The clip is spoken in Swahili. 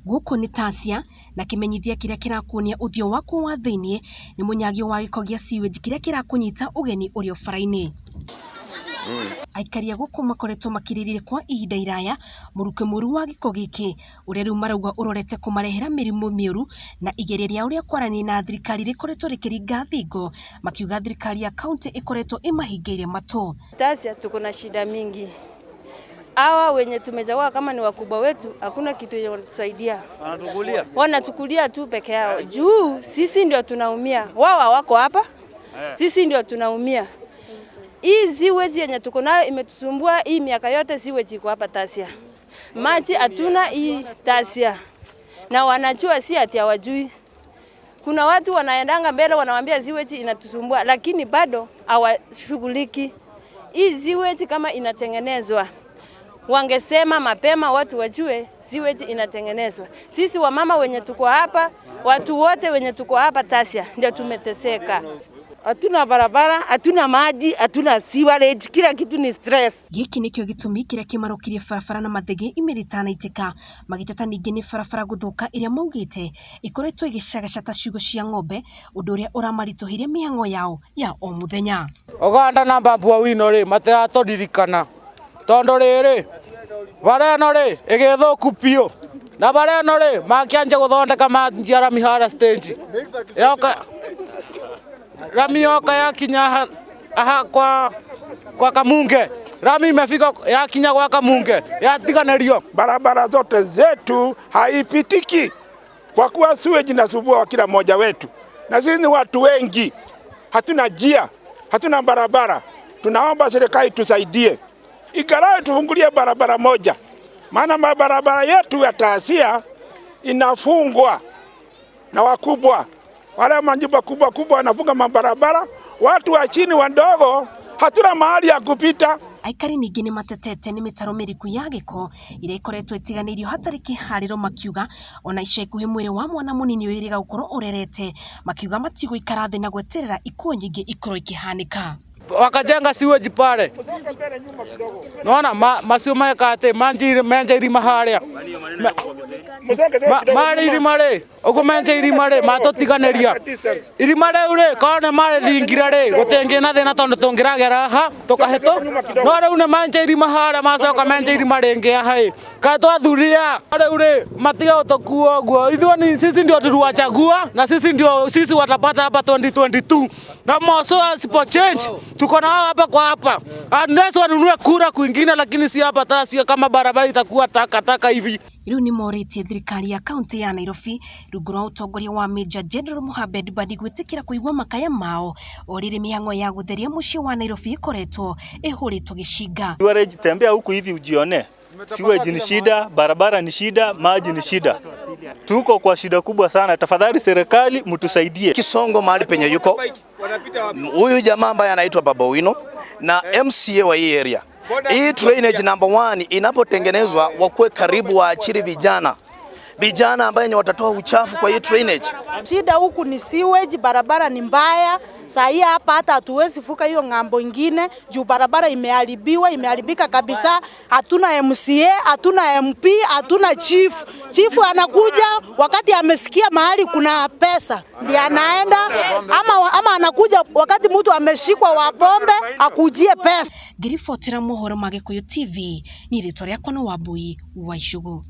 Guku ni Tassia na kimenyithia kiria kirakunia uthio wako wa thiini ni munyagio wa giko gia sewage kiria kirakunyita ugeni urio faraini. Aikari a Guku makoretwo makiririre kwa ihinda iraya muruke muru wa giko giki uria riu marauga urorete kumarehera mirimu miuru na igereria uria kwarani na thirikari rikoretwo rikiringa thingo makiuga thirikari ya kaunti ikoretwo imahingiire mato. Tassia tuko na shida mingi. Hawa wenye tumechagua kama ni wakubwa wetu hakuna kitu yenye wanatusaidia. Wanatukulia tu peke yao. Juu sisi ndio tunaumia. Wao hawako hapa. Sisi ndio tunaumia. Hii sewage yenye tuko nayo imetusumbua hii miaka yote. Sewage iko hapa Tassia. Maji hatuna hii Tassia. Na wanajua si ati hawajui. Kuna watu wanaendanga mbele wanawaambia sewage inatusumbua lakini bado hawashughuliki. Hii sewage kama inatengenezwa wangesema mapema watu wajue sewage inatengenezwa. Sisi wamama wenye tuko hapa, watu wote wenye tuko hapa Tassia ndio tumeteseka. Hatuna barabara, hatuna maji, hatuna sewage, kila kitu ni stress. Giki nikyo gitumi kiria kimarokire farafara na mathege imeritana iteka magitata ningi ni farafara guthuka iria maugite ikoretwo igicagacata ciugo cia ng'ombe undu uria uramarituhire mihango yao ya o muthenya. Oganda na mbambua wino ri matiratondirikana tondo riri bareno ri igithuku pio na bareno ri makianje guthondeka manjiara mihara stage yoka rami yoka yakinya aha kwa Kamunge rami imefika yakinya kwa Kamunge yatiganerio. Barabara zote zetu haipitiki kwa kuwa sewage inasumbua kila mmoja wetu, na sisi watu wengi hatuna njia, hatuna barabara. Tunaomba serikali tusaidie, IRIA tufungulie barabara moja, maana barabara yetu ya Tassia inafungwa na wakubwa. Wale majumba kubwa wanafunga mabarabara, watu wa chini wadogo hatuna mahali ya kupita. Aikari ningi ni matetete ni mitaro miriku ya giko iria ikoretwo itiganirio hatari kihariro makiuga ona ica ikuhi mwiri wa mwana munini uiriga gukorwo urerete makiuga matigũikara thĩ na gweterera ikuũ nyingĩ ikorwo ikihanika. Wakajenga sewage pale. Naona masio maekate menja irima haria. Mari irima ri ugo menja irima ri matotiganeria. Irima ri uri kone mari thingira ri gutengie na thina tondu tungiragera ha tukaheto. No riu ne menja irima haria macoka menja irima ringi ha ka twathuria riu ri matiga utokuo guo ithuoni sisi ndio tuliwachagua na sisi watapata hapa 2022 na moso asipo change tuko na hapa kwa hapa. Unless wanunue kura kwingine lakini si hapa Tassia kama barabara itakuwa taka hivi. Riu ni morite thirikari ya kaunti ya Nairobi rungu rwa utongoria wa Major General Mohamed Badi gwitikira kuigwa makaya mao orire mihango ya gutheria mucii wa Nairobi ikoretwo ihuritwo gishinga. Tuareji tembea huku hivi ujione. Sewage ni shida, barabara ni shida, maji ni shida. Tuko kwa shida kubwa sana. Tafadhali serikali mtusaidie. Kisongo mahali penye yuko huyu jamaa ambaye anaitwa Baba Wino na MCA wa hii area. Hii drainage number 1 inapotengenezwa wakue karibu waachiri vijana ambaye ni watatoa uchafu kwa hii drainage. Shida huku ni sewage, barabara ni mbaya. Saa hii hapa hata hatuwezi fuka hiyo ngambo ingine juu barabara imeharibika kabisa. Hatuna MCA, hatuna MP, hatuna chief. Chief anakuja wakati amesikia mahali kuna pesa ndiye anaenda ama anakuja wakati mtu ameshikwa wa pombe akujie pesa. Ngiribotera mohoro ma Gikuyu TV ni rĩtwa rĩakwa no Wambui wa Icũgũ.